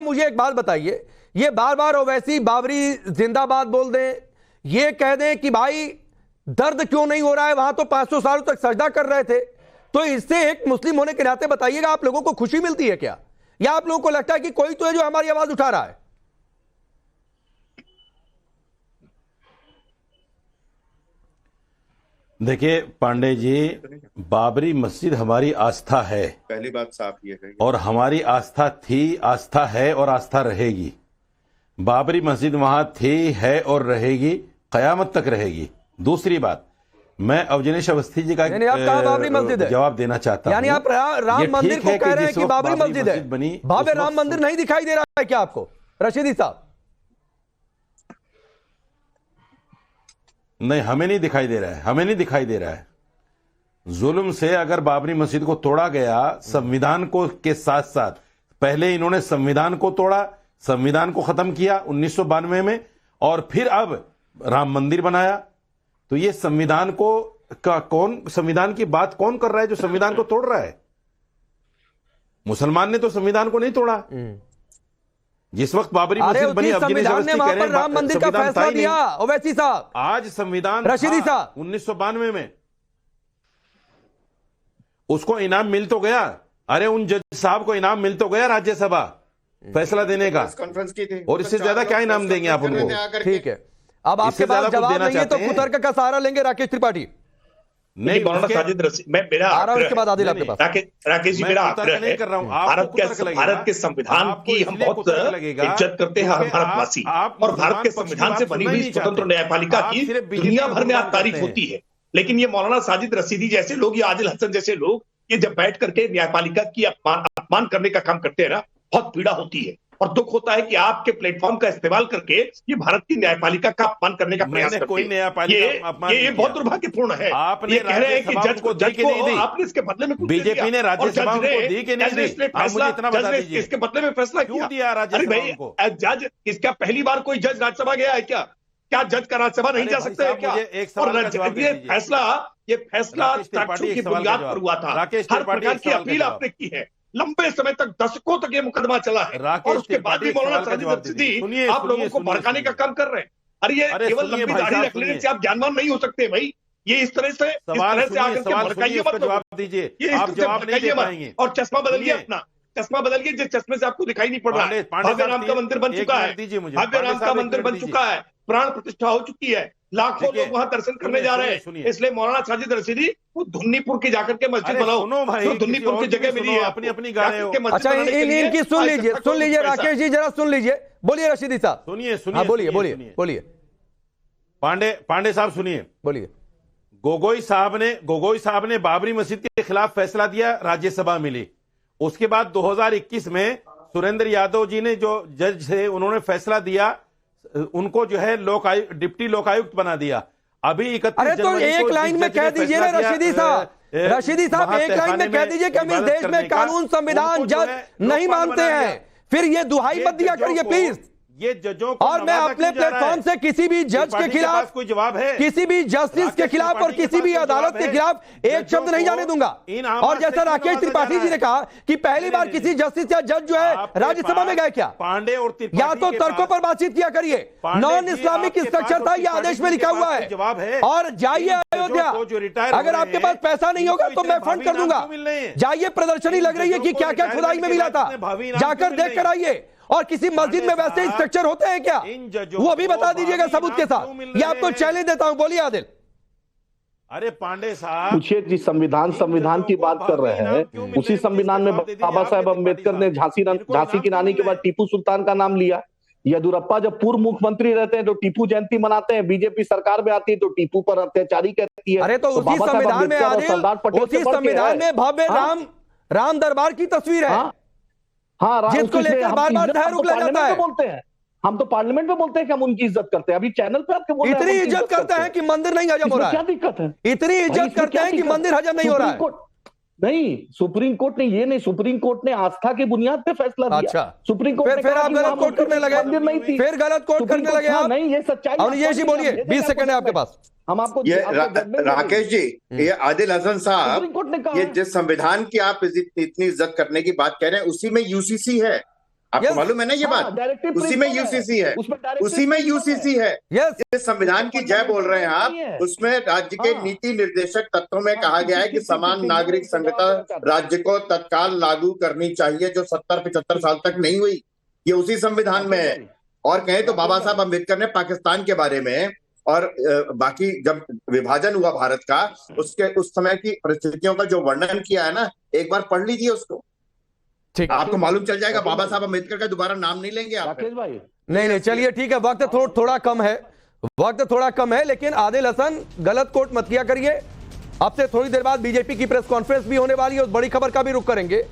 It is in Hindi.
मुझे एक बात बताइए, ये बार बार ओवैसी बाबरी जिंदाबाद बोल दें, ये कह दें कि भाई दर्द क्यों नहीं हो रहा है, वहां तो 500 साल तक सजदा कर रहे थे, तो इससे एक मुस्लिम होने के नाते बताइएगा आप लोगों को खुशी मिलती है क्या, या आप लोगों को लगता है कि कोई तो है जो हमारी आवाज उठा रहा है? देखिए पांडे जी, बाबरी मस्जिद हमारी आस्था है, पहली बात साफ ये है, और हमारी आस्था थी, आस्था है और आस्था रहेगी। बाबरी मस्जिद वहां थी, है और रहेगी, कयामत तक रहेगी। दूसरी बात, मैं अवजनेश अवस्थी जी का बाबरी मस्जिद जवाब देना चाहता हूं। यानी आप राम मंदिर को कह रहे हैं कि बाबरी मस्जिद है, भव्य राम मंदिर नहीं दिखाई दे रहा है क्या आपको रशीदी साहब? नहीं, हमें नहीं दिखाई दे रहा है, हमें नहीं दिखाई दे रहा है। जुल्म से अगर बाबरी मस्जिद को तोड़ा गया, संविधान को के साथ साथ, पहले इन्होंने संविधान को तोड़ा, संविधान को खत्म किया 1992 में, और फिर अब राम मंदिर बनाया, तो ये संविधान को संविधान की बात कौन कर रहा है जो संविधान को तोड़ रहा है? मुसलमान ने तो संविधान को नहीं तोड़ा। जिस वक्त बाबरी मस्जिद बनी, संविधान ने वहां पर राम मंदिर का फैसला दिया ओवैसी साहब। आज संविधान रशीदी साहब 1992 में उसको इनाम मिल तो गया। अरे उन जज साहब को इनाम मिल तो गया राज्यसभा फैसला देने का, कॉन्फ्रेंस की थी, और इससे ज्यादा क्या इनाम देंगे आप उनको? ठीक है, अब आपके पास जवाब नहीं है तो कुतर्क का सहारा लेंगे राकेश त्रिपाठी। नहीं, मौलाना साजिद मैं मेरा उसके बाद आदिल आपके पास। राकेश जी, मेरा आग्रह है, भारत के संविधान की हम बहुत इज्जत करते हैं, हर भारतवासी, और भारत के संविधान से बनी हुई स्वतंत्र न्यायपालिका की दुनिया भर में आज तारीफ होती है। लेकिन ये मौलाना साजिद रशीदी जैसे लोग, या आदिल हसन जैसे लोग, ये जब बैठ करके न्यायपालिका की अपमान करने का काम करते हैं ना, बहुत पीड़ा होती है और दुख होता है कि आपके प्लेटफॉर्म का इस्तेमाल करके ये भारत की न्यायपालिका का अपमान करने का प्रयास करते हैं। ये बहुत दुर्भाग्यपूर्ण है। आपने ये कह रहे हैं कि जज को आपने इसके बदले में बीजेपी ने राज्यसभा को दी कि नहीं दी? इसके बदले में फैसला क्यों दिया अरे भाई, जज इसका पहली बार कोई जज राज्यसभा गया है क्या? क्या जज का राज्यसभा नहीं जा सकते है क्या? और ये फैसला साक्ष्यों की बुनियाद पर हुआ था। हर प्रकार की अपील आपने की है, लंबे समय तक, दशकों तक ये मुकदमा चला है, और उसके बाद भी मौलाना साजिद रशीदी आप लोगों को भड़काने का काम कर रहे हैं। अरे ये केवल लंबी दाढ़ी रख लेने से आप ज्ञानवान नहीं हो सकते भाई। ये इस तरह से आकर के भड़काइए मत, जवाब दीजिए, ये आप जवाब नहीं दे पाएंगे। और चश्मा बदलिए, अपना चश्मा बदलिए, जिस चश्मे से आपको दिखाई नहीं पड़ रहा है। भव्य राम का मंदिर बन चुका है, भव्य राम का मंदिर बन चुका है, प्राण प्रतिष्ठा हो चुकी है, लाखों लोग वहां दर्शन करने जा रहे हैं। इसलिए मौलाना साजिद रशीदी वो धुन्नीपुर की जाकर के मस्जिद बनाओ, तो धुन्नीपुर की जगह मिली है अपनी अपनी गाड़ियां। अच्छा, इनकी सुन लीजिए राकेश जी, जरा सुन लीजिए, बोलिए रशीदी साहब। सुनिए, बोलिए पांडे साहब सुनिए, बोलिए। गोगोई साहब ने बाबरी मस्जिद के खिलाफ फैसला दिया, राज्यसभा मिली। उसके बाद 2021 में सुरेंद्र यादव जी ने, जो जज थे, उन्होंने फैसला दिया, उनको जो है डिप्टी लोकायुक्त बना दिया। अभी 31 अरे तो एक लाइन में कह दीजिए ना रशीदी साहब, एक लाइन में कह दीजिए कि हम इस देश में कानून, संविधान, जज नहीं मानते हैं, फिर ये दुहाई मत दिया करिए प्लीज। ये जजों को, और मैं अपने प्लेटफॉर्म से किसी भी जज के खिलाफ, कोई जवाब है, किसी भी जस्टिस के खिलाफ और किसी भी अदालत के खिलाफ एक शब्द नहीं जाने दूंगा। और जैसा राकेश त्रिपाठी जी ने कहा कि पहली बार किसी जस्टिस या जज जो है राज्यसभा में गए क्या? पांडे और या तो तर्कों पर बातचीत किया करिए, नॉन इस्लामिक स्ट्रक्चर था, यह आदेश में लिखा हुआ है। जवाब है, और जाइए अयोध्या, अगर आपके पास पैसा नहीं होगा तो मैं फंड कर दूंगा, जाइए, प्रदर्शनी लग रही है कि क्या क्या खुदाई में मिला था, जाकर देख कर आइए। और किसी मस्जिद में वैसे स्ट्रक्चर होते हैं क्या, वो भी बता दीजिएगा सबूत के साथ। ये आपको चैलेंज देता हूं, बोलिए आदिल। अरे पांडे साहब पूछिए, जिस संविधान की बात कर रहे हैं, उसी संविधान में बाबा साहेब अम्बेडकर ने झांसी की रानी के बाद टीपू सुल्तान का नाम लिया। येदुरप्पा जब पूर्व मुख्यमंत्री रहते हैं तो टीपू जयंती मनाते हैं, बीजेपी सरकार में आती है तो टीपू पर अत्याचारी कहती है। अरे तो उसी संविधान में आदिल, उसी संविधान में भव्य राम दरबार की तस्वीर है, हाँ, जिसको लेकर बार-बार तहर उगला जाता है। बोलते हैं, हम तो पार्लियामेंट में बोलते हैं कि हम उनकी इज्जत करते हैं। अभी चैनल पे आपके बोल रहे हैं इतनी इज्जत करते हैं कि मंदिर नहीं हजम हो रहा है। क्या दिक्कत है? इतनी इज्जत करते हैं कि मंदिर हजम नहीं हो रहा है। नहीं, सुप्रीम कोर्ट ने ये नहीं, सुप्रीम कोर्ट ने आस्था की बुनियाद पे फैसला दिया। अच्छा, सुप्रीम कोर्ट ने फिर आप गलत कोर्ट करने लगे, मंदिर नहीं थी, फिर गलत कोर्ट करने लगे आप। नहीं, ये सच्चाई। और ये जी बोलिए, 20 सेकंड है आपके पास। हम आपको ये राकेश जी, ये आदिल हसन साहब, ये जिस संविधान की आप इतनी इज्जत करने की बात कह रहे हैं, उसी में यूसीसी है, आपको मालूम है ना ये हाँ, बात? डायरेक्टिव उसी में प्रिंसिपल यूसीसी है, उसमें डायरेक्टिव उसी में प्रिंसिपल यूसीसी है। यस इस संविधान की जय बोल रहे हैं आप, उसमें राज्य के हाँ। नीति निर्देशक तत्वों में कहा गया है कि समान नागरिक संहिता राज्य को तत्काल लागू करनी चाहिए, जो 70-75 साल तक नहीं हुई। ये उसी संविधान में है। और कहें तो बाबा साहब अम्बेडकर ने पाकिस्तान के बारे में और बाकी जब विभाजन हुआ भारत का, उसके उस समय की परिस्थितियों का जो वर्णन किया है ना, एक बार पढ़ लीजिए उसको, ठीक, आपको मालूम चल जाएगा। बाबा साहब अम्बेडकर का दोबारा नाम नहीं लेंगे आप। राकेश भाई नहीं चलिए ठीक है, वक्त थोड़ा कम है, वक्त थोड़ा कम है, लेकिन आदिल हसन गलत कोट मत किया करिए। अब से थोड़ी देर बाद बीजेपी की प्रेस कॉन्फ्रेंस भी होने वाली है, उस बड़ी खबर का भी रुख करेंगे।